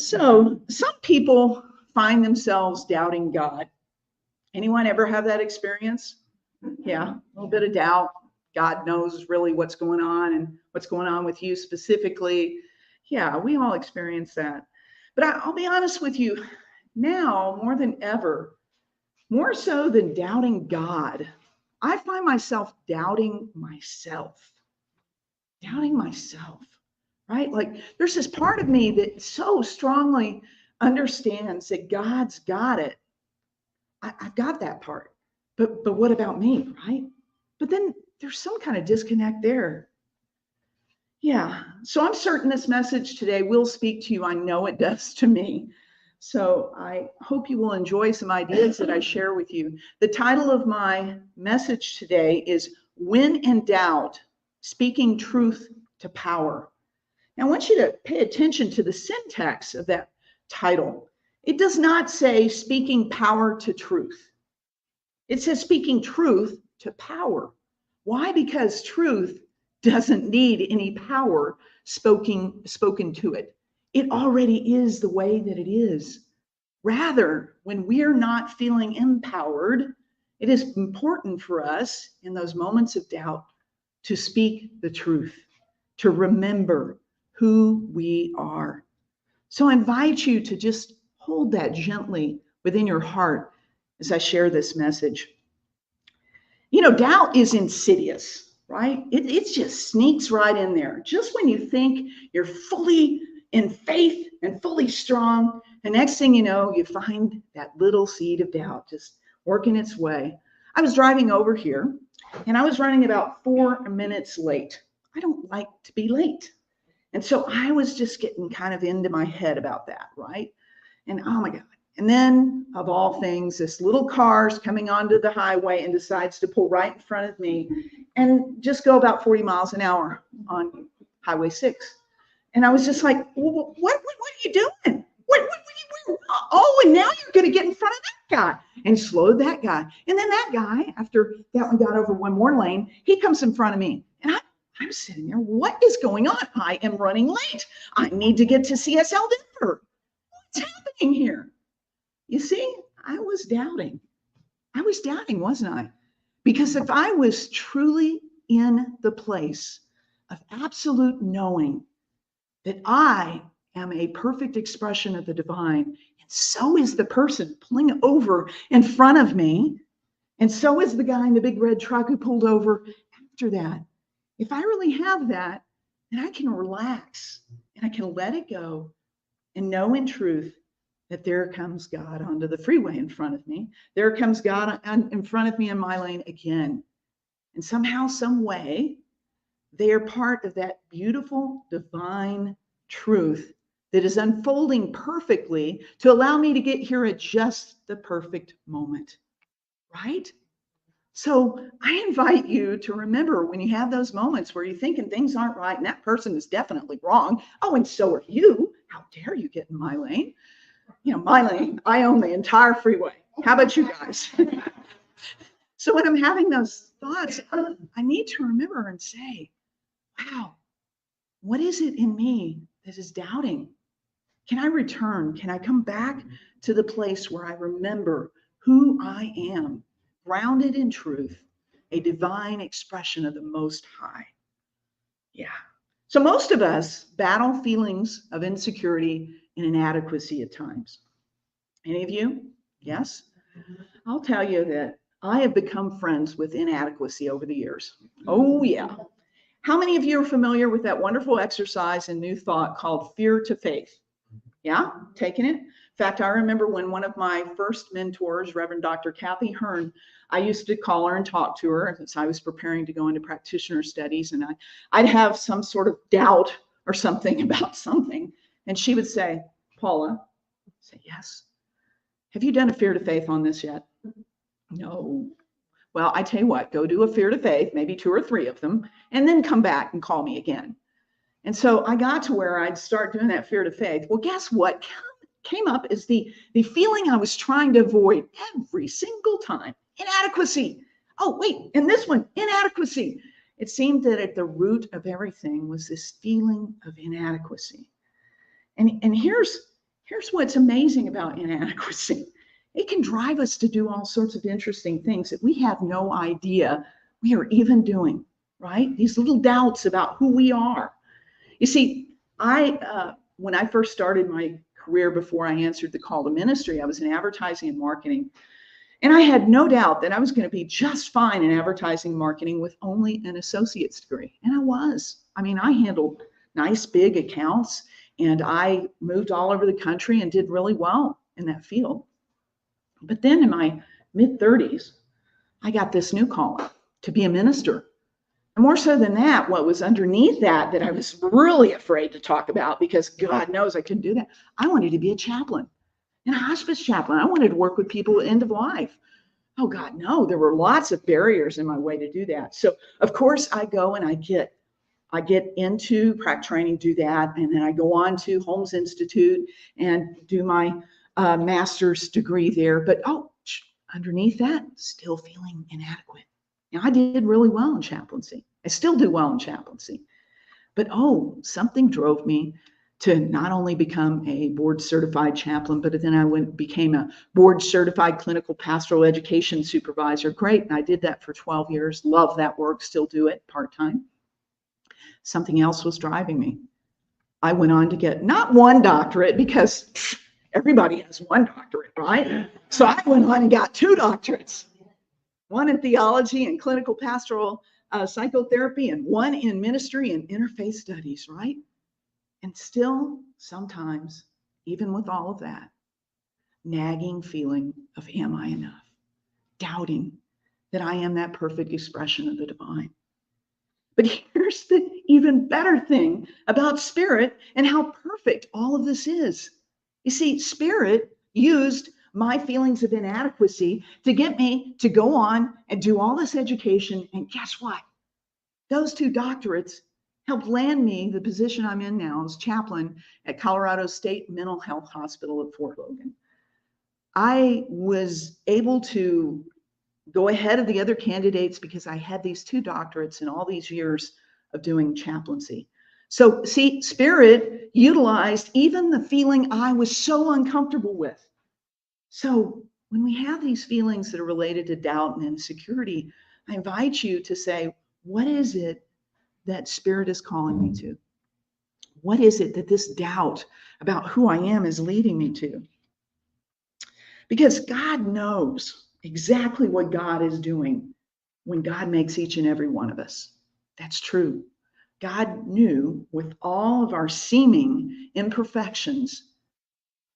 So some people find themselves doubting God. Anyone ever have that experience? Yeah, a little bit of doubt. God knows really what's going on and what's going on with you specifically. Yeah, we all experience that. But I'll be honest with you, now more than ever, more so than doubting God, I find myself doubting myself. Doubting myself, right? Like there's this part of me that so strongly understands that God's got it. I've got that part. But what about me, right? But then there's some kind of disconnect there. Yeah. So I'm certain this message today will speak to you. I know it does to me. So I hope you will enjoy some ideas that I share with you. The title of my message today is When in Doubt, Speaking Truth to Power. Now I want you to pay attention to the syntax of that title. It does not say speaking power to truth. It says speaking truth to power. Why? Because truth doesn't need any power spoken to it. It already is the way that it is. Rather, when we're not feeling empowered, it is important for us in those moments of doubt to speak the truth, to remember who we are. So I invite you to just hold that gently within your heart as I share this message. You know, doubt is insidious, right? It just sneaks right in there. Just when you think you're fully in faith and fully strong, the next thing you know, you find that little seed of doubt just working its way. I was driving over here and I was running about 4 minutes late. I don't like to be late. And so I was just getting kind of into my head about that, right? And oh my God. And then, of all things, this little car's coming onto the highway and decides to pull right in front of me and just go about 40 miles an hour on Highway 6. And I was just like, well, what are you doing? Oh, and now you're going to get in front of that guy, and slowed that guy. And then that guy, after that one got over one more lane, he comes in front of me. And I'm sitting there, what is going on? I am running late. I need to get to CSL Denver. What's happening here? You see, I was doubting. I was doubting, wasn't I? Because if I was truly in the place of absolute knowing that I am a perfect expression of the divine, and so is the person pulling over in front of me, and so is the guy in the big red truck who pulled over after that. If I really have that, then I can relax and I can let it go and know in truth that there comes God onto the freeway in front of me. There comes God in front of me in my lane again. And somehow, some way, they are part of that beautiful divine truth that is unfolding perfectly to allow me to get here at just the perfect moment, right? So I invite you to remember when you have those moments where you're thinking things aren't right and that person is definitely wrong. Oh, and so are you. How dare you get in my lane? You know, my lane, I own the entire freeway. How about you guys? So when I'm having those thoughts, I need to remember and say, wow, what is it in me that is doubting? Can I return? Can I come back to the place where I remember who I am, grounded in truth, a divine expression of the Most High? Yeah. So most of us battle feelings of insecurity and inadequacy at times. Any of you? Yes? I'll tell you that I have become friends with inadequacy over the years. Oh, yeah. How many of you are familiar with that wonderful exercise in New Thought called fear to faith? Yeah, taking it. In fact, I remember when one of my first mentors, Reverend Dr. Kathy Hearn, I used to call her and talk to her as I was preparing to go into practitioner studies, and I'd have some sort of doubt or something about something. And she would say, Paula, I'd say, yes. Have you done a fear to faith on this yet? No. Well, I tell you what, go do a fear to faith, maybe 2 or 3 of them, and then come back and call me again. And so I got to where I'd start doing that fear to faith. Well, guess what came up is the feeling I was trying to avoid every single time. Inadequacy. Oh, wait, and this one, inadequacy. It seemed that at the root of everything was this feeling of inadequacy. And here's Here's what's amazing about inadequacy. It can drive us to do all sorts of interesting things that we have no idea we are even doing, right? These little doubts about who we are. You see, when I first started my career before I answered the call to ministry, I was in advertising and marketing. And I had no doubt that I was going to be just fine in advertising and marketing with only an associate's degree. And I was. I mean, I handled nice big accounts and I moved all over the country and did really well in that field. But then in my mid-30s, I got this new calling to be a minister. And more so than that, what was underneath that I was really afraid to talk about, because God knows I couldn't do that. I wanted to be a chaplain and a hospice chaplain. I wanted to work with people at end of life. Oh God, no, there were lots of barriers in my way to do that. So of course I go and I get into prac training, do that. And then I go on to Holmes Institute and do my master's degree there. But underneath that, still feeling inadequate. Now, I did really well in chaplaincy. I still do well in chaplaincy. But something drove me to not only become a board certified chaplain, but then I became a board certified clinical pastoral education supervisor. Great. And I did that for 12 years. Love that work. Still do it part-time. Something else was driving me. I went on to get not one doctorate, because everybody has one doctorate, right? So I went on and got 2 doctorates. One in theology and clinical pastoral psychotherapy, and one in ministry and interfaith studies, right? And still, sometimes, even with all of that, nagging feeling of, am I enough? Doubting that I am that perfect expression of the divine. But here's the even better thing about Spirit and how perfect all of this is. You see, Spirit used my feelings of inadequacy to get me to go on and do all this education. And guess what? Those 2 doctorates helped land me the position I'm in now as chaplain at Colorado State Mental Health Hospital at Fort Logan. I was able to go ahead of the other candidates because I had these 2 doctorates in all these years of doing chaplaincy. So see, Spirit utilized even the feeling I was so uncomfortable with. So when we have these feelings that are related to doubt and insecurity, I invite you to say, what is it that Spirit is calling me to? What is it that this doubt about who I am is leading me to? Because God knows exactly what God is doing when God makes each and every one of us. That's true. God knew, with all of our seeming imperfections,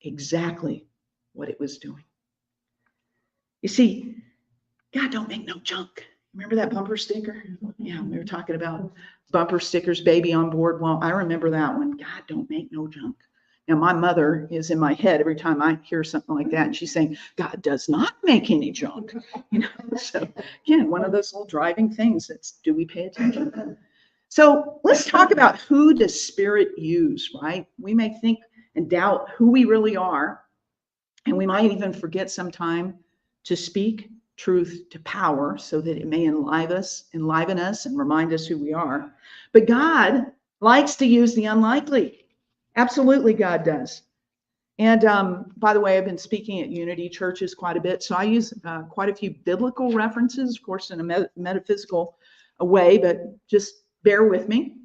exactly what it was doing. You see, God don't make no junk. Remember that bumper sticker? Yeah, we were talking about bumper stickers, baby on board. Well, I remember that one. God don't make no junk. Now, my mother is in my head every time I hear something like that. And she's saying, God does not make any junk. So again, one of those little driving things. That's, do we pay attention? So let's talk about who does Spirit use, right? We may think and doubt who we really are. And we might even forget sometime to speak truth to power so that it may enliven us and remind us who we are. But God likes to use the unlikely. Absolutely, God does. And by the way, I've been speaking at Unity churches quite a bit, so I use quite a few biblical references, of course, in a metaphysical way, but just bear with me.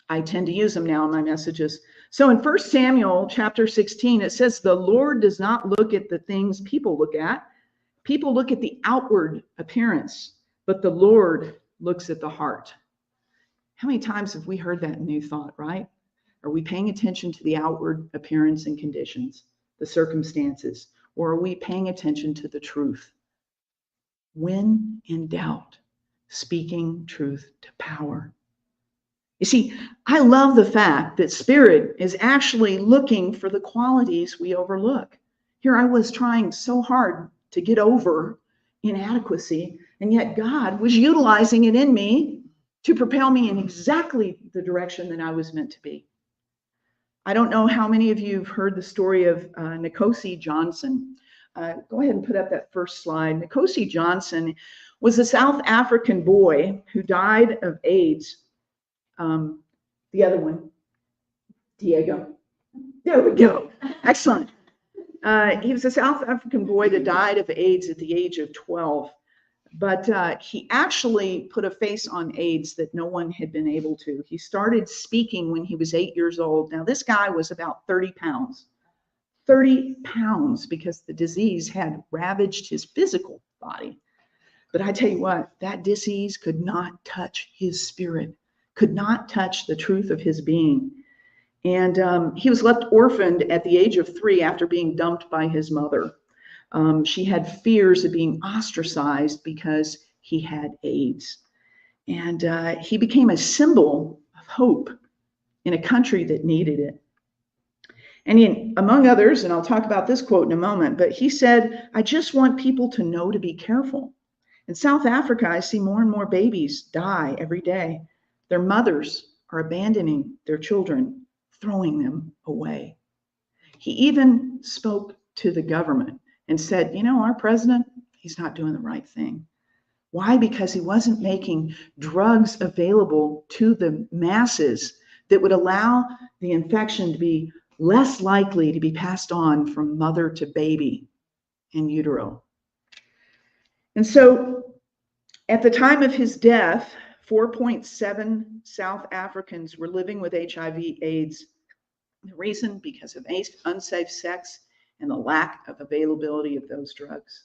I tend to use them now in my messages. So in 1 Samuel chapter 16, it says, the Lord does not look at the things people look at. People look at the outward appearance, but the Lord looks at the heart. How many times have we heard that new thought, right? Are we paying attention to the outward appearance and conditions, the circumstances, or are we paying attention to the truth? When in doubt, speaking truth to power. You see, I love the fact that Spirit is actually looking for the qualities we overlook. Here I was trying so hard to get over inadequacy, and yet God was utilizing it in me to propel me in exactly the direction that I was meant to be. I don't know how many of you have heard the story of Nkosi Johnson. Go ahead and put up that first slide. Nkosi Johnson was a South African boy who died of AIDS. The other one, Diego. There we go. Excellent. He was a South African boy that died of AIDS at the age of 12. But he actually put a face on AIDS that no one had been able to. He started speaking when he was 8 years old. Now, this guy was about 30 pounds. 30 pounds because the disease had ravaged his physical body. But I tell you what, that disease could not touch his spirit, could not touch the truth of his being. And he was left orphaned at the age of 3 after being dumped by his mother. She had fears of being ostracized because he had AIDS. And he became a symbol of hope in a country that needed it. And he, among others, and I'll talk about this quote in a moment, but he said, "I just want people to know to be careful. In South Africa, I see more and more babies die every day. Their mothers are abandoning their children, throwing them away." He even spoke to the government and said, our president, he's not doing the right thing. Why? Because he wasn't making drugs available to the masses that would allow the infection to be less likely to be passed on from mother to baby in utero. And so at the time of his death, 4.7 South Africans were living with HIV/AIDS. The reason? Because of unsafe sex and the lack of availability of those drugs.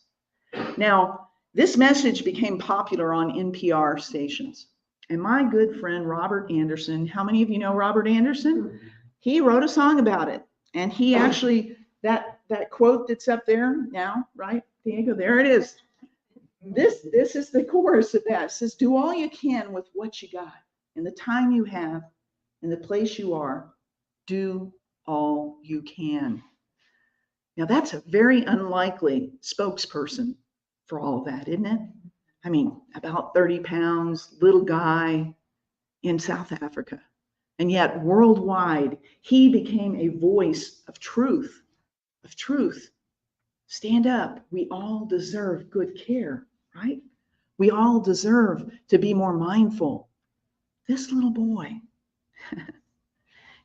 Now, this message became popular on NPR stations. And my good friend, Robert Anderson, how many of you know Robert Anderson? He wrote a song about it. And he actually, that quote that's up there now, right, Diego, there it is. This is the chorus of that. It says, "Do all you can with what you got, in the time you have, in the place you are. Do all you can." Now, that's a very unlikely spokesperson for all of that, isn't it? I mean, about 30 pounds, little guy in South Africa. And yet, worldwide, he became a voice of truth, of truth. Stand up. We all deserve good care, right? We all deserve to be more mindful. This little boy. You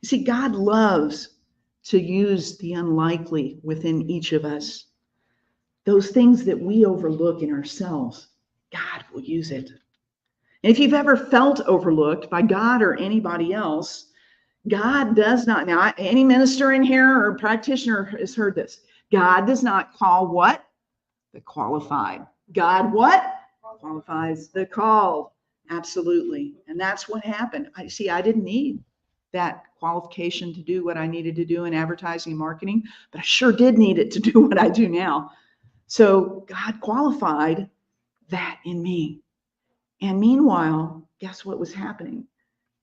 see, God loves to use the unlikely within each of us. Those things that we overlook in ourselves, God will use it. And if you've ever felt overlooked by God or anybody else, God does not, now any minister in here or practitioner has heard this. God does not call what? The qualified. God what? Qualifies the called. Absolutely. And that's what happened. I didn't need that qualification to do what I needed to do in advertising and marketing, but I sure did need it to do what I do now. So God qualified that in me. And meanwhile, guess what was happening?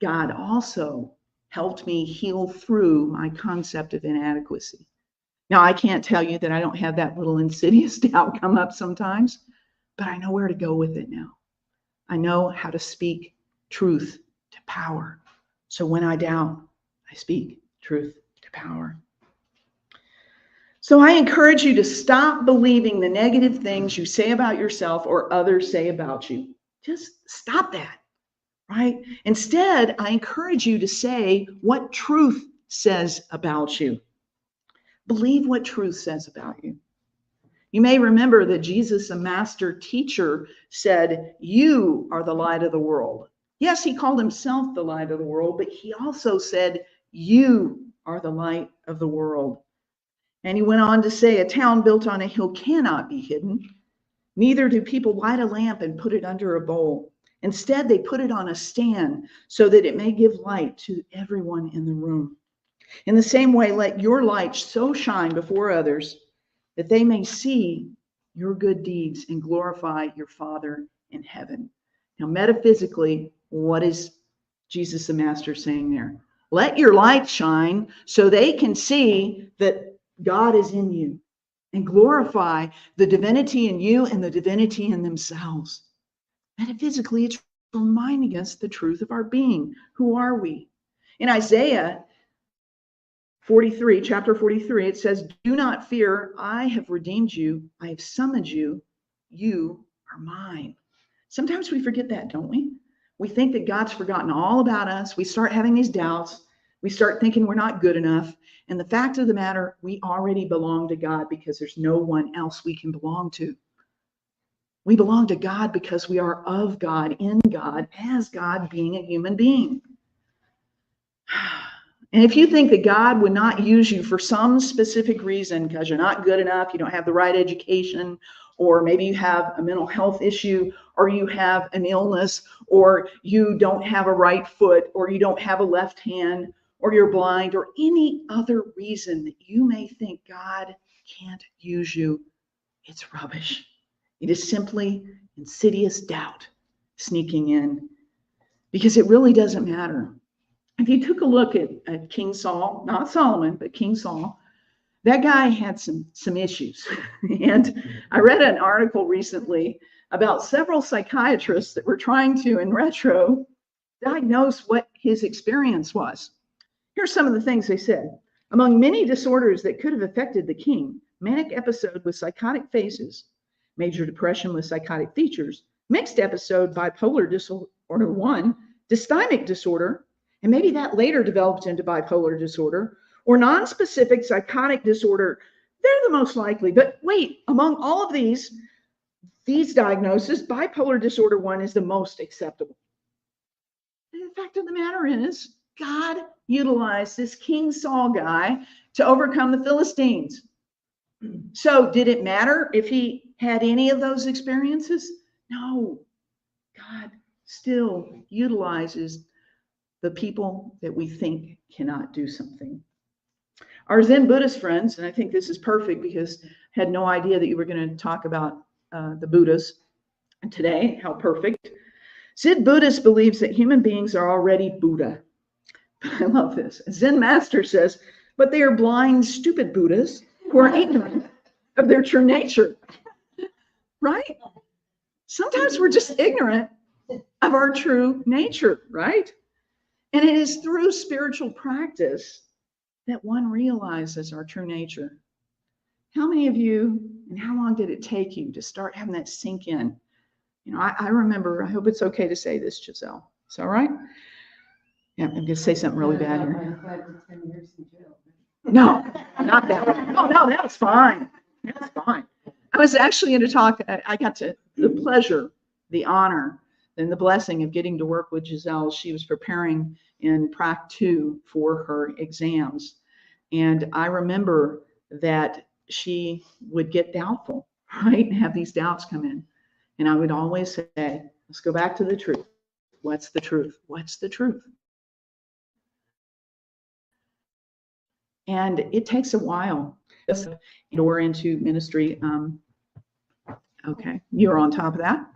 God also helped me heal through my concept of inadequacy. Now, I can't tell you that I don't have that little insidious doubt come up sometimes, but I know where to go with it now. I know how to speak truth to power. So when I doubt, I speak truth to power. So I encourage you to stop believing the negative things you say about yourself or others say about you. Just stop that, right? Instead, I encourage you to say what truth says about you. Believe what truth says about you. You may remember that Jesus, a master teacher, said, "You are the light of the world." Yes, he called himself the light of the world, but he also said, "You are the light of the world." And he went on to say, "A town built on a hill cannot be hidden. Neither do people light a lamp and put it under a bowl. Instead, they put it on a stand so that it may give light to everyone in the room. In the same way, let your light so shine before others that they may see your good deeds and glorify your Father in heaven." Now, metaphysically, what is Jesus the Master saying there? Let your light shine so they can see that God is in you and glorify the divinity in you and the divinity in themselves. Metaphysically, it's reminding us the truth of our being. Who are we? In Isaiah 43, chapter 43, it says, "Do not fear, I have redeemed you. I have summoned you. You are mine." Sometimes we forget that, don't we? We think that God's forgotten all about us. We start having these doubts. We start thinking we're not good enough. And the fact of the matter, we already belong to God because there's no one else we can belong to. We belong to God because we are of God, in God, as God being a human being. And if you think that God would not use you for some specific reason, because you're not good enough, you don't have the right education, or maybe you have a mental health issue, or you have an illness, or you don't have a right foot, or you don't have a left hand, or you're blind, or any other reason that you may think God can't use you, it's rubbish. It is simply insidious doubt sneaking in, because it really doesn't matter. If you took a look at King Saul, not Solomon, but King Saul, that guy had some issues. And I read an article recently about several psychiatrists that were trying to, in retro, diagnose what his experience was. Here's some of the things they said. Among many disorders that could have affected the king, manic episode with psychotic phases, major depression with psychotic features, mixed episode bipolar disorder 1, dysthymic disorder, and maybe that later developed into bipolar disorder, or nonspecific psychotic disorder, they're the most likely. But wait, among all of these diagnoses, bipolar disorder 1 is the most acceptable. And the fact of the matter is, God utilized this King Saul guy to overcome the Philistines. So did it matter if he had any of those experiences? No. God still utilizes the people that we think cannot do something. Our Zen Buddhist friends, and I think this is perfect because I had no idea that you were going to talk about the Buddhas today, how perfect. Zen Buddhist believes that human beings are already Buddha. I love this. Zen Master says, but they are blind, stupid Buddhas who are ignorant of their true nature. Right? Sometimes we're just ignorant of our true nature, right? And it is through spiritual practice that one realizes our true nature. How many of you, and how long did it take you to start having that sink in? You know, I remember, I hope it's okay to say this, Giselle. It's all right? Yeah, I'm going to say something really bad here. 5 to 10 years in jail. No, not that one. Oh, no, that was fine. That's fine. I was actually going to talk, I got to the pleasure, the honor, and the blessing of getting to work with Giselle. She was preparing in Prac 2 for her exams. And I remember that she would get doubtful, right? And have these doubts come in. And I would always say, let's go back to the truth. What's the truth? What's the truth? And it takes a while. Door into ministry. Okay, you're on top of that.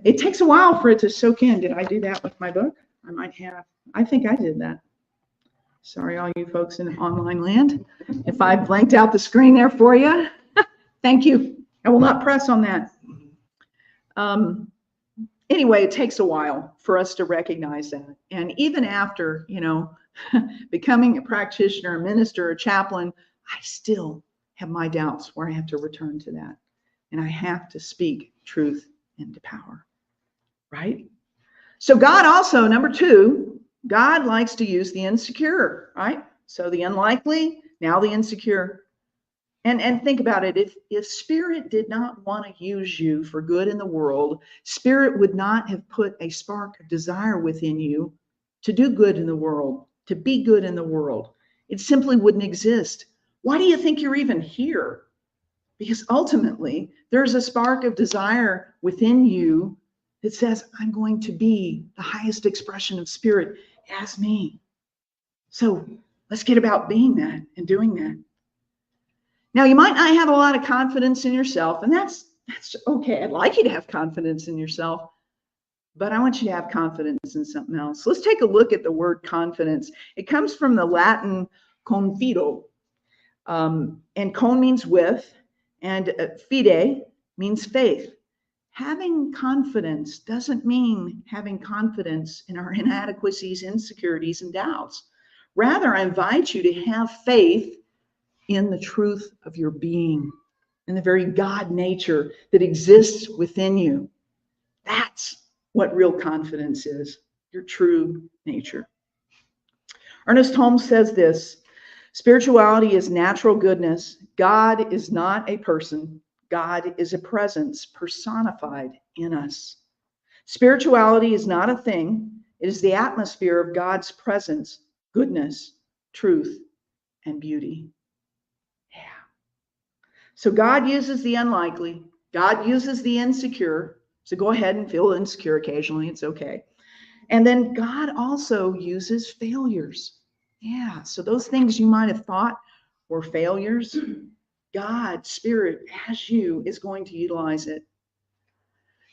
It takes a while for it to soak in. Did I do that with my book? I might have. I think I did that. Sorry, all you folks in online land. If I blanked out the screen there for you, thank you. I will not press on that. Anyway, it takes a while for us to recognize that. And even after, you know, becoming a practitioner, a minister, a chaplain, I still have my doubts where I have to return to that. And I have to speak truth into power, right? So God also, number 2, God likes to use the insecure, right? So the unlikely, now the insecure. And think about it. If Spirit did not want to use you for good in the world, Spirit would not have put a spark of desire within you to do good in the world, to be good in the world. It simply wouldn't exist. Why do you think you're even here? Because ultimately, there's a spark of desire within you that says, I'm going to be the highest expression of Spirit as me. So let's get about being that and doing that. Now, you might not have a lot of confidence in yourself, and that's okay. I'd like you to have confidence in yourself, but I want you to have confidence in something else. Let's take a look at the word confidence. It comes from the Latin confido, and con means with, and fide means faith. Having confidence doesn't mean having confidence in our inadequacies, insecurities, and doubts. Rather, I invite you to have faith in the truth of your being, in the very God nature that exists within you. That's what real confidence is, your true nature. Ernest Holmes says this: Spirituality is natural goodness. God is not a person. God is a presence personified in us. Spirituality is not a thing. It is the atmosphere of God's presence, goodness, truth, and beauty. Yeah. So God uses the unlikely. God uses the insecure. So go ahead and feel insecure occasionally. It's okay. And then God also uses failures. Yeah. So those things you might have thought were failures, God, Spirit, as you, is going to utilize it.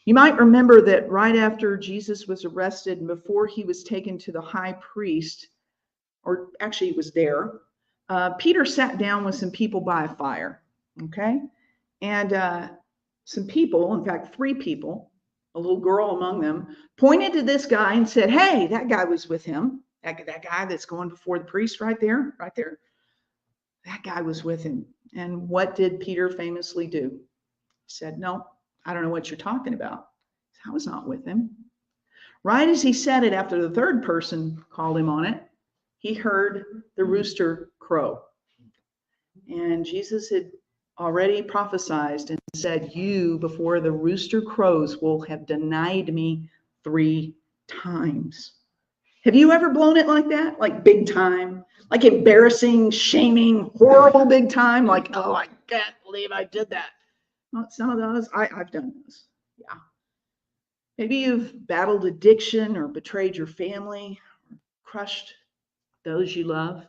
You might remember that right after Jesus was arrested and before he was taken to the high priest, or actually he was there, Peter sat down with some people by a fire, okay? And some people, in fact, 3 people, a little girl among them, pointed to this guy and said, hey, that guy was with him. That guy that's going before the priest right there. That guy was with him. And what did Peter famously do? He said, no, I don't know what you're talking about. I was not with him. Right as he said it, after the 3rd person called him on it, he heard the rooster crow. And Jesus had already prophesied and said, you, before the rooster crows, will have denied me 3 times. Have you ever blown it like that? Like big time? Like embarrassing, shaming, horrible big time? Like, oh, I can't believe I did that. Well, some of those, I've done those. Yeah. Maybe you've battled addiction or betrayed your family, or crushed those you love,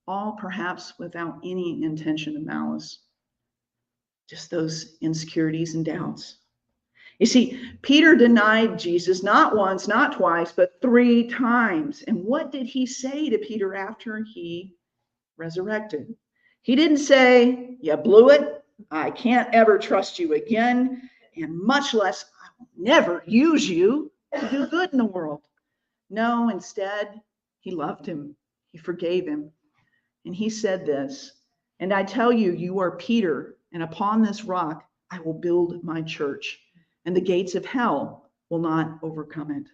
all perhaps without any intention of malice. Just those insecurities and doubts. You see, Peter denied Jesus not once, not twice, but 3 times. And what did he say to Peter after he resurrected? He didn't say, you blew it. I can't ever trust you again. And much less, I will never use you to do good in the world. No, instead, he loved him. He forgave him. And he said this, and I tell you, you are Peter, and upon this rock I will build my church, and the gates of hell will not overcome it.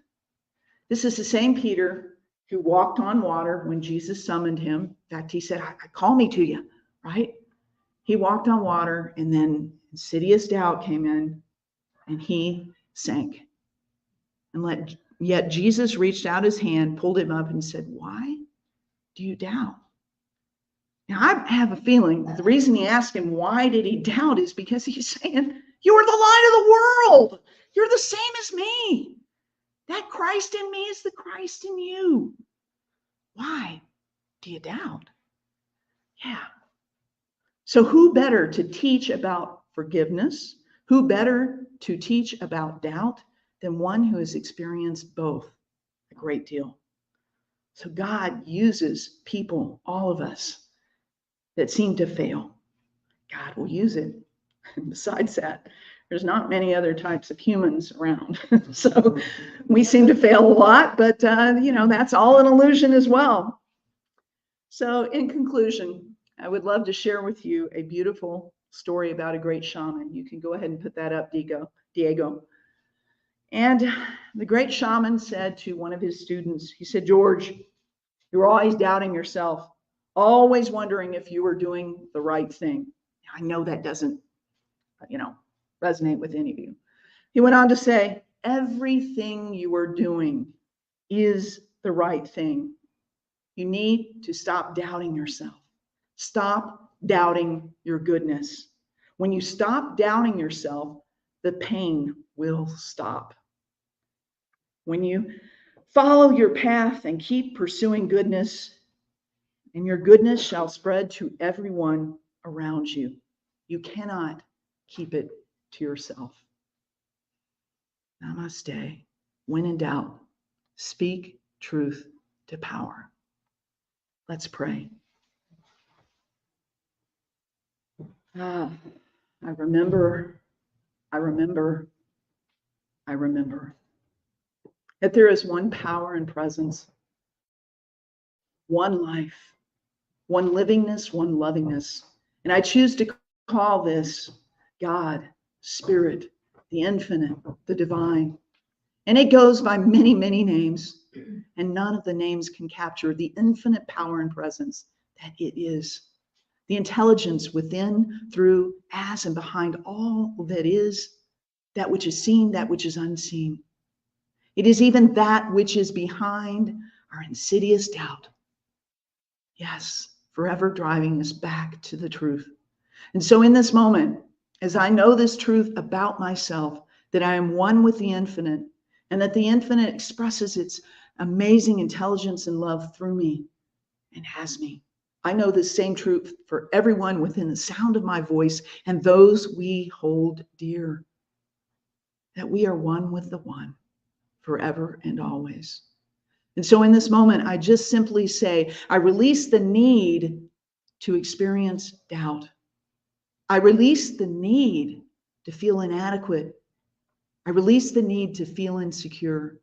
This is the same Peter who walked on water when Jesus summoned him. In fact, he said, call me to you, right? He walked on water, and then insidious doubt came in, and he sank. And yet Jesus reached out his hand, pulled him up, and said, why do you doubt? Now, I have a feeling that the reason he asked him, why did he doubt, is because he's saying, you are the light of the world. You're the same as me. That Christ in me is the Christ in you. Why do you doubt? Yeah. So who better to teach about forgiveness? Who better to teach about doubt than one who has experienced both a great deal? So God uses people, all of us, that seem to fail. God will use it. And besides that, there's not many other types of humans around. So we seem to fail a lot, but that's all an illusion as well. So in conclusion, I would love to share with you a beautiful story about a great shaman. You can go ahead and put that up, Diego. And the great shaman said to one of his students, he said, George, you're always doubting yourself, always wondering if you were doing the right thing. I know that doesn't, resonate with any of you. He went on to say, everything you are doing is the right thing. You need to stop doubting yourself. Stop doubting your goodness. When you stop doubting yourself, the pain will stop. When you follow your path and keep pursuing goodness, and your goodness shall spread to everyone around you. You cannot keep it to yourself. Namaste. When in doubt, speak truth to power. Let's pray. I remember that there is one power and presence, one life, one livingness, one lovingness. And I choose to call this God, Spirit, the infinite, the divine. And it goes by many, many names, and none of the names can capture the infinite power and presence that it is. The intelligence within, through, as, and behind all that is, that which is seen, that which is unseen. It is even that which is behind our insidious doubt. Yes, forever driving us back to the truth. And so in this moment, as I know this truth about myself, that I am one with the infinite, and that the infinite expresses its amazing intelligence and love through me and has me. I know this same truth for everyone within the sound of my voice and those we hold dear, that we are one with the one forever and always. And so in this moment, I just simply say, I release the need to experience doubt. I release the need to feel inadequate. I release the need to feel insecure.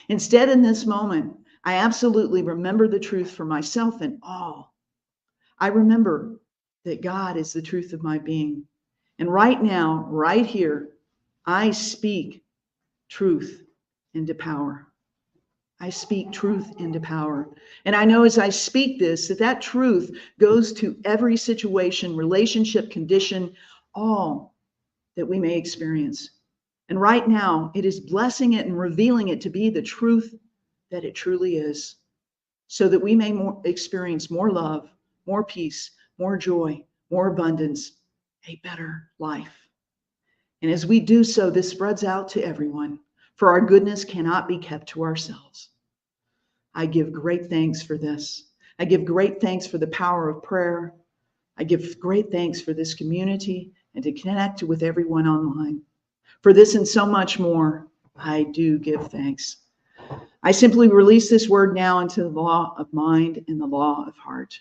Instead, in this moment, I absolutely remember the truth for myself and all. I remember that God is the truth of my being. And right now, right here, I speak truth into power. I speak truth into power. And I know as I speak this, that truth goes to every situation, relationship, condition, all that we may experience. And right now, it is blessing it and revealing it to be the truth that it truly is, so that we may experience more love, more peace, more joy, more abundance, a better life. And as we do so, this spreads out to everyone, for our goodness cannot be kept to ourselves. I give great thanks for this. I give great thanks for the power of prayer. I give great thanks for this community and to connect with everyone online. For this and so much more, I do give thanks. I simply release this word now into the law of mind and the law of heart.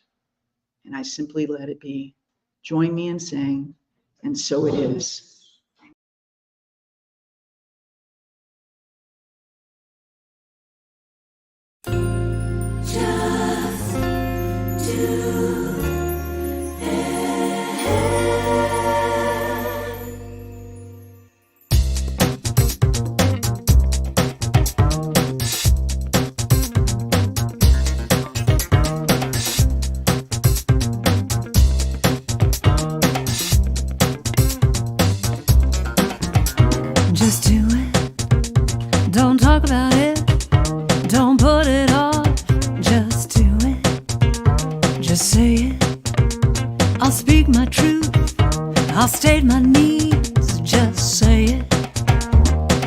And I simply let it be. Join me in saying, and so it is. Just do it. Don't talk about it. Don't put it off. Just do it. Just say it. I'll speak my truth. I'll state my needs. Just say it.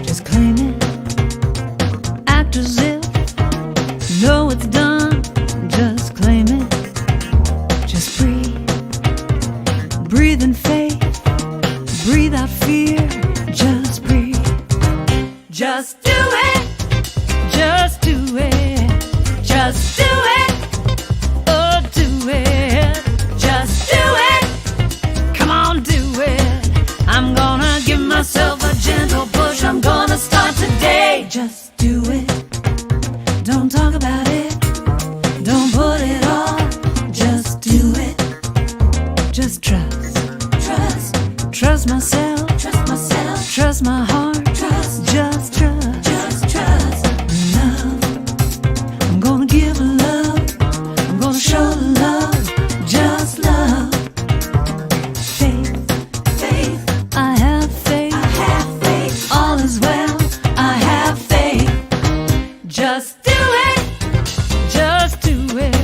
Just claim it. Act as if you know it's done. Just claim it. Just breathe. Breathe in faith. Breathe out fear. Just breathe. Just do it. Just do it. Just do it. Oh, do it. Just do it. Come on, do it. I'm gonna give myself a gentle push. I'm gonna start today. Just do it. Don't talk about it. Don't put it off. Just do it. Just trust. Trust myself. Trust my heart. Just trust. Love. I'm gonna give love. I'm gonna show love. Just love. Faith. I have faith. All is well. I have faith. Just do it. Just do it.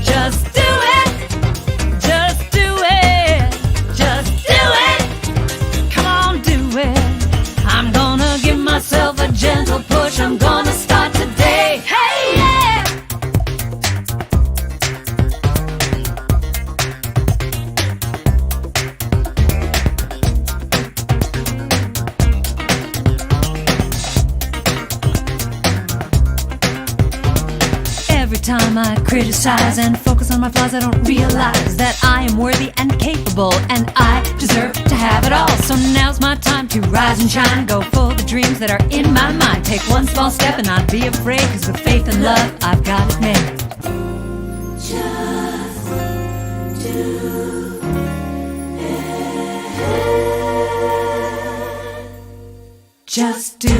Just do it. Just do it. Just do it. Come on, do it. I'm gonna give myself a gentle push. I'm gonna start today. Hey, yeah! Every time I criticize and focus on my flaws, I don't realize that I am worthy and capable, and I deserve to have it all. So now's my time to rise and shine, go for the dreams that are in my mind. Take one small step and not be afraid, cause with faith and love, I've got it made. Just do it. Just do